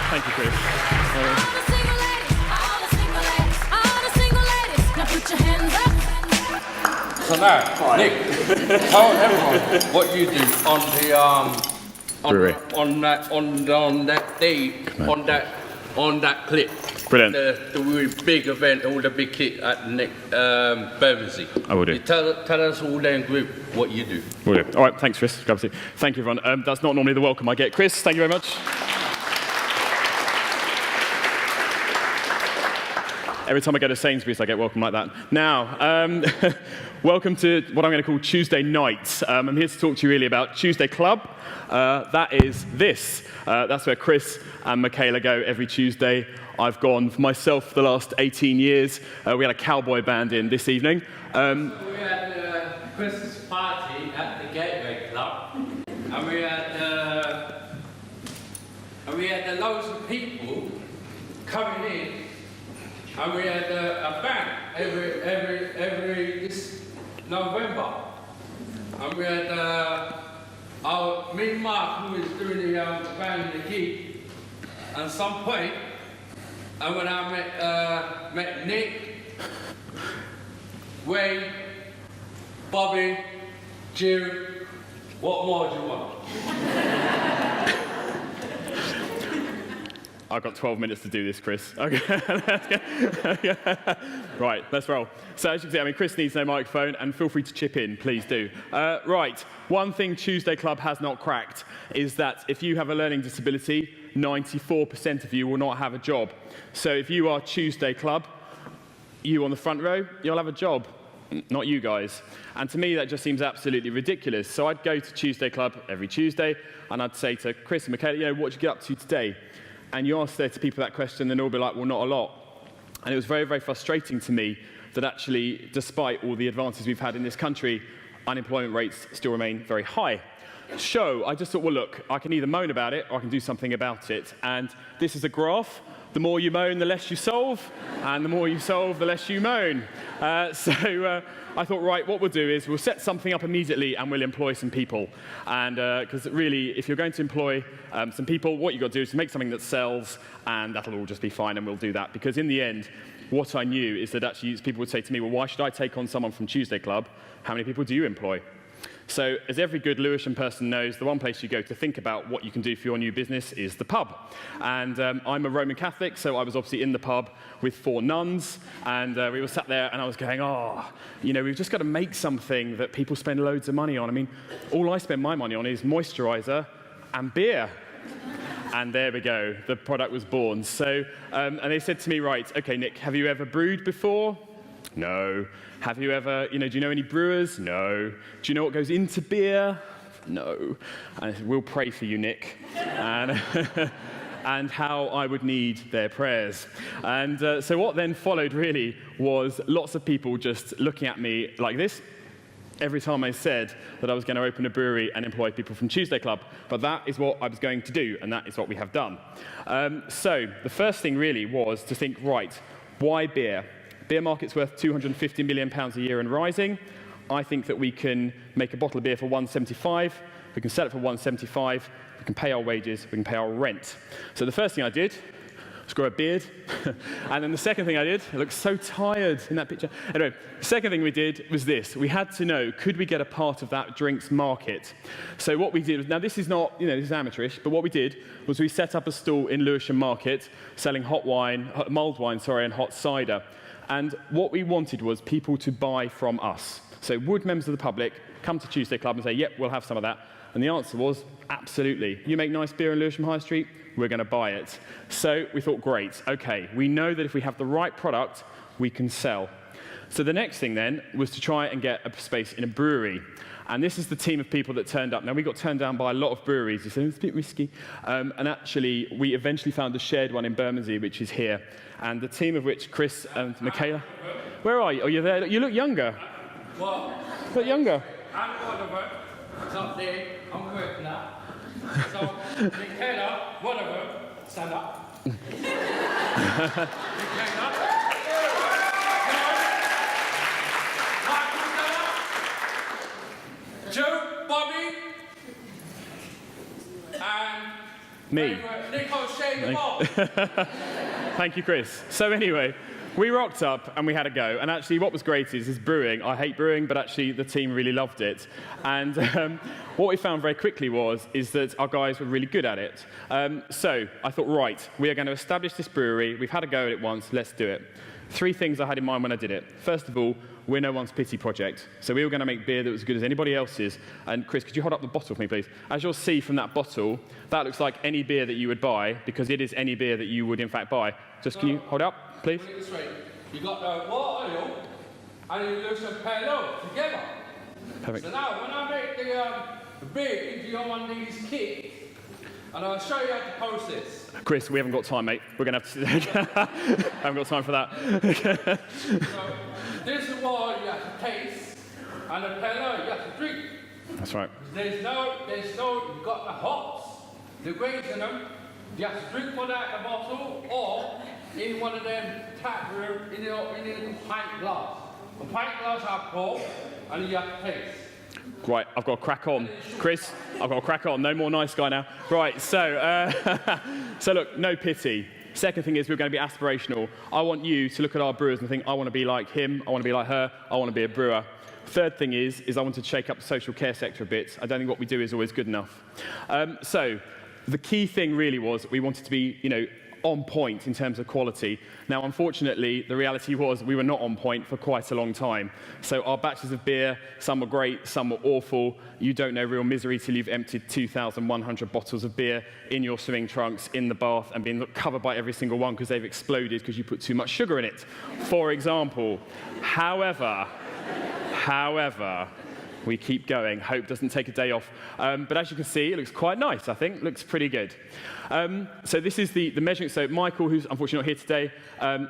Thank you, Chris. So now, Nick, tell everyone what you do on the Brewery. on that day, on that clip. Brilliant. The really big event, all the big kit at Nick Bermondsey. I will do. Tell us all then, group, what you do. Will do. All right, thanks, Chris. Grab a seat. Thank you, everyone. That's not normally the welcome I get. Chris, thank you very much. Every time I go to Sainsbury's, I get welcome like that. Now, welcome to what I'm going to call Tuesday nights. I'm here to talk to you really about Tuesday Club. That is this. That's where Chris and Michaela go every Tuesday. I've gone for myself for the last 18 years. We had a cowboy band in this evening. We had a Christmas party at the Gateway Club, and we had loads of people coming in. And we had a band every this November. And we had me and Mark, who was doing the band and the gig, at some point, and when I met Nick, Wayne, Bobby, Jim, what more do you want? I've got 12 minutes to do this, Chris. Okay. Right, let's roll. So as you can see, I mean, Chris needs no microphone, and feel free to chip in, please do. Right, one thing Tuesday Club has not cracked is that if you have a learning disability, 94% of you will not have a job. So if you are Tuesday Club, you on the front row, you'll have a job. Not you guys. And to me, that just seems absolutely ridiculous. So I'd go to Tuesday Club every Tuesday, and I'd say to Chris and Michaela, what did you get up to today? And you ask there to people that question, and they'll be like, well, not a lot. And it was very, very frustrating to me that actually, despite all the advances we've had in this country, unemployment rates still remain very high. So I just thought, well, look, I can either moan about it or I can do something about it. And this is a graph. The more you moan, the less you solve. And the more you solve, the less you moan. So I thought, right, what we'll do is we'll set something up immediately and we'll employ some people. And because really, if you're going to employ some people, what you've got to do is make something that sells, and that'll all just be fine, and we'll do that. Because in the end, what I knew is that actually people would say to me, well, why should I take on someone from Tuesday Club? How many people do you employ? So as every good Lewisham person knows, the one place you go to think about what you can do for your new business is the pub. And I'm a Roman Catholic, so I was obviously in the pub with 4 nuns, and we were sat there, and I was going, we've just got to make something that people spend loads of money on. I mean, all I spend my money on is moisturizer and beer. And there we go, the product was born. So, and they said to me, right, okay, Nick, have you ever brewed before? No. Have you ever, do you know any brewers? No. Do you know what goes into beer? No. And I said, we'll pray for you, Nick. And, and how I would need their prayers. And so what then followed really was lots of people just looking at me like this every time I said that I was going to open a brewery and employ people from Tuesday Club. But that is what I was going to do, and that is what we have done. So the first thing really was to think, right, why beer? Beer market's worth £250 million a year and rising. I think that we can make a bottle of beer for £1.75. We can sell it for £1.75. We can pay our wages. We can pay our rent. So the first thing I did was grow a beard. And then the second thing I did, I look so tired in that picture. Anyway, the second thing we did was this. We had to know, could we get a part of that drinks market? So what we did was, now this is not, this is amateurish, but what we did was we set up a stall in Lewisham Market selling mulled wine, and hot cider. And what we wanted was people to buy from us. So would members of the public come to Tuesday Club and say, yep, we'll have some of that? And the answer was, absolutely. You make nice beer in Lewisham High Street, we're going to buy it. So we thought, great, okay, we know that if we have the right product, we can sell. So the next thing then was to try and get a space in a brewery. And this is the team of people that turned up. Now, we got turned down by a lot of breweries. You said, it's a bit risky. And actually, we eventually found a shared one in Bermondsey, which is here. And the team of which Chris and Michaela... Where are you? Oh, you're there. You look younger. Well, you look younger. I'm going to work. Someday, I'm working now. So, Michaela, one of them, stand up. Michaela. Joe, Bobby. Me. Nico shade them off. Thank you, Chris. So anyway, we rocked up and we had a go. And actually what was great is brewing. I hate brewing, but actually the team really loved it. And what we found very quickly is that our guys were really good at it. So I thought, right, we are going to establish this brewery. We've had a go at it once. Let's do it. 3 things I had in mind when I did it. First of all, we're no one's pity project. So we were going to make beer that was as good as anybody else's. And Chris, could you hold up the bottle for me, please? As you'll see from that bottle, that looks like any beer that you would buy, because it is any beer that you would in fact buy. Just can you hold up, please? Put it this way. You got the water oil and you do some pale oil together. Perfect. So now when I make the beer into your one of these kits, and I'll show you how to process. Chris, we haven't got time, mate. We're going to have to... I haven't got time for that. So this is water you have to taste, and the pale oil you have to drink. That's right. You've got the hops, the grains in them. You have to drink one out of the bottle, or in one of them tap room, in a pint glass. A pint glass I pour, and you have to taste. Right, I've got to crack on. Chris, I've got to crack on. No more nice guy now. Right, so look, no pity. Second thing is we're going to be aspirational. I want you to look at our brewers and think, I want to be like him, I want to be like her, I want to be a brewer. Third thing is I want to shake up the social care sector a bit. I don't think what we do is always good enough. So the key thing really was we wanted to be, on point in terms of quality. Now, unfortunately, the reality was we were not on point for quite a long time. So our batches of beer, some were great, some were awful. You don't know real misery till you've emptied 2,100 bottles of beer in your swimming trunks in the bath and been covered by every single one because they've exploded because you put too much sugar in it, for example. However, we keep going. Hope doesn't take a day off. But as you can see, it looks quite nice, I think. Looks pretty good. So this is the measuring. So Michael, who's unfortunately not here today,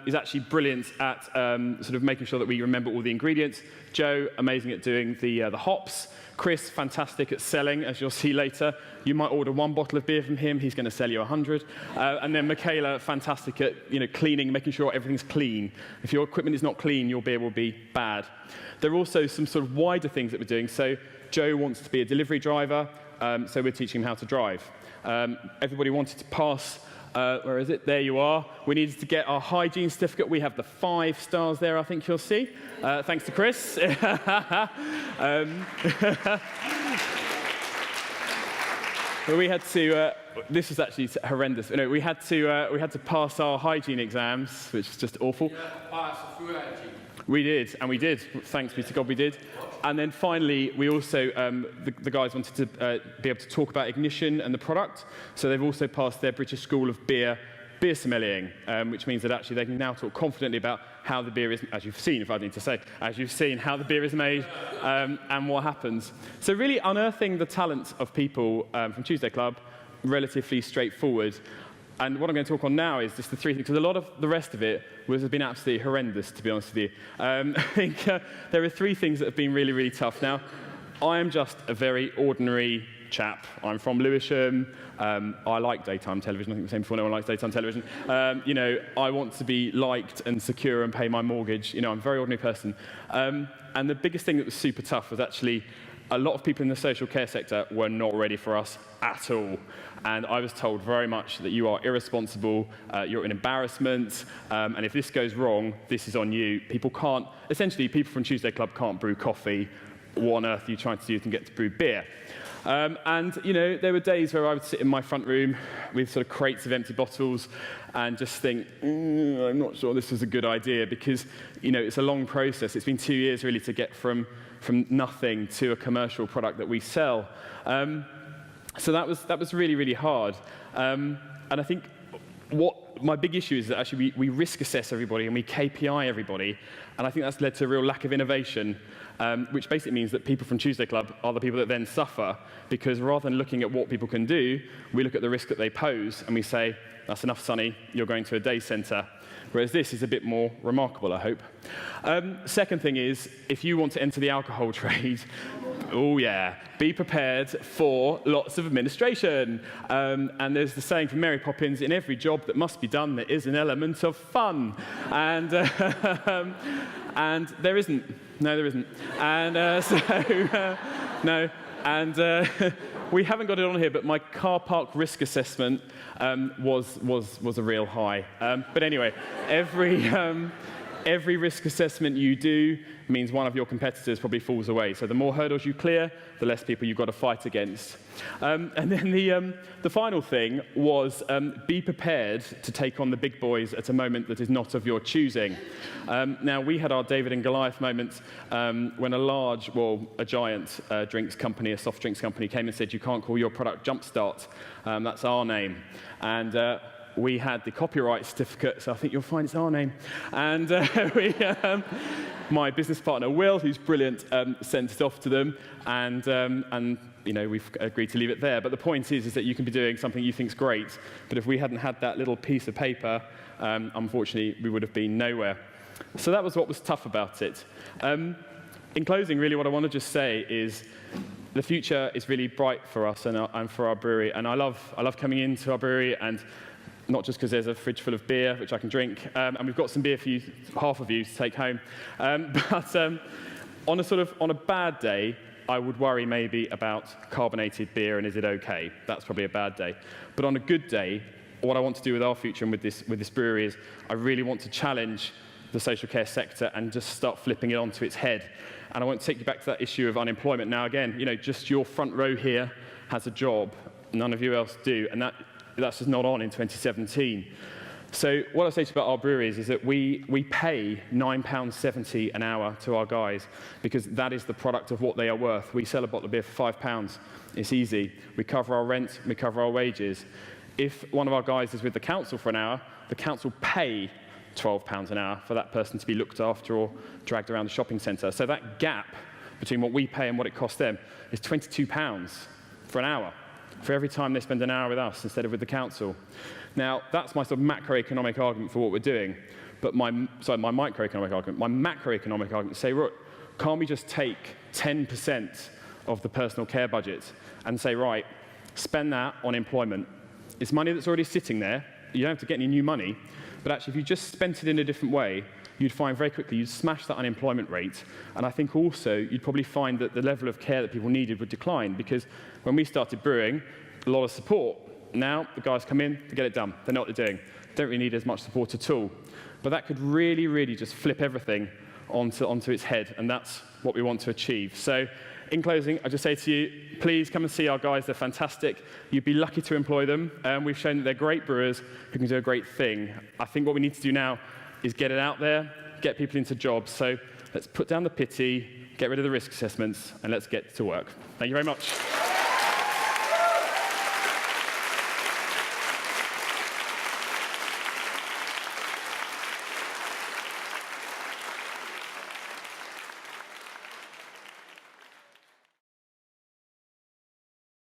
is actually brilliant at sort of making sure that we remember all the ingredients. Joe, amazing at doing the hops. Chris, fantastic at selling, as you'll see later. You might order 1 bottle of beer from him. He's going to sell you 100. And then Michaela, fantastic at cleaning, making sure everything's clean. If your equipment is not clean, your beer will be bad. There are also some sort of wider things that we're doing. So Joe wants to be a delivery driver, so we're teaching him how to drive. Everybody wanted to pass, where is it? There you are. We needed to get our hygiene certificate. We have the 5 stars there, I think you'll see. Thanks to Chris. But we had to, this was actually horrendous. We had to pass our hygiene exams, which was just awful. Pass the food hygiene. We did, and we did. Thanks be to God we did. And then finally, we also, the guys wanted to be able to talk about Ignition and the product. So they've also passed their British School of Beer sommeliering, which means that actually they can now talk confidently about how the beer is, as you've seen, if I need to say, as you've seen how the beer is made and what happens. So really unearthing the talent of people from Tuesday Club, relatively straightforward. And what I'm going to talk on now is just the 3 things, because a lot of the rest of it has been absolutely horrendous, to be honest with you. I think there are 3 things that have been really, really tough. Now, I am just a very ordinary chap. I'm from Lewisham. I like daytime television. I think we were saying before, no one likes daytime television. I want to be liked and secure and pay my mortgage. I'm a very ordinary person. And the biggest thing that was super tough was actually a lot of people in the social care sector were not ready for us at all. And I was told very much that you are irresponsible, you're an embarrassment, and if this goes wrong, this is on you. Essentially, people from Tuesday Club can't brew coffee. What on earth are you trying to do to get to brew beer? There were days where I would sit in my front room with sort of crates of empty bottles and just think, I'm not sure this was a good idea because, it's a long process. It's been 2 years really to get from nothing to a commercial product that we sell. So that was really, really hard. And I think what my big issue is that actually we risk assess everybody and we KPI everybody. And I think that's led to a real lack of innovation, which basically means that people from Tuesday Club are the people that then suffer, because rather than looking at what people can do, we look at the risk that they pose and we say, that's enough, Sonny, you're going to a day centre. Whereas this is a bit more remarkable, I hope. Second thing is, if you want to enter the alcohol trade, oh yeah, be prepared for lots of administration. And there's the saying from Mary Poppins, in every job that must be done, there is an element of fun. And there isn't. No, there isn't. And no. And we haven't got it on here, but my car park risk assessment was a real high. But anyway, every risk assessment you do means one of your competitors probably falls away. So the more hurdles you clear, the less people you've got to fight against. And then the final thing was be prepared to take on the big boys at a moment that is not of your choosing. Now, we had our David and Goliath moment when a giant drinks company, a soft drinks company, came and said, you can't call your product Jumpstart. That's our name. And we had the copyright certificate, so I think you'll find it's our name. And my business partner, Will, who's brilliant, sent it off to them, and you know, we've agreed to leave it there. But the point is that you can be doing something you think is great, but if we hadn't had that little piece of paper, unfortunately, we would have been nowhere. So that was what was tough about it. In closing, really, what I want to just say is the future is really bright for us and for our brewery, and I love coming into our brewery, and not just because there's a fridge full of beer, which I can drink, and we've got some beer for you, half of you, to take home. But on a bad day, I would worry maybe about carbonated beer and is it okay? That's probably a bad day. But on a good day, what I want to do with our future and with this brewery is I really want to challenge the social care sector and just start flipping it onto its head. And I want to take you back to that issue of unemployment. Now, again, you know, just your front row here has a job, none of you else do, and that's just not on in 2017. So what I say to you about our breweries is that we pay £9.70 an hour to our guys because that is the product of what they are worth. We sell a bottle of beer for £5. It's easy. We cover our rent, we cover our wages. If one of our guys is with the council for an hour, the council pay £12 an hour for that person to be looked after or dragged around the shopping centre. So that gap between what we pay and what it costs them is £22 for an hour, for every time they spend an hour with us instead of with the council. Now, that's my sort of macroeconomic argument for what we're doing. But my microeconomic argument. My macroeconomic argument is say, right, can't we just take 10% of the personal care budget and say, right, spend that on employment. It's money that's already sitting there. You don't have to get any new money. But actually, if you just spent it in a different way, you'd find very quickly you'd smash that unemployment rate. And I think also you'd probably find that the level of care that people needed would decline, because when we started brewing, a lot of support. Now the guys come in, they get it done. They know what they're doing. Don't really need as much support at all. But that could really, really just flip everything onto its head, and that's what we want to achieve. So in closing, I just say to you, please come and see our guys. They're fantastic. You'd be lucky to employ them. We've shown that they're great brewers who can do a great thing. I think what we need to do now is get it out there, get people into jobs. So let's put down the pity, get rid of the risk assessments, and let's get to work. Thank you very much.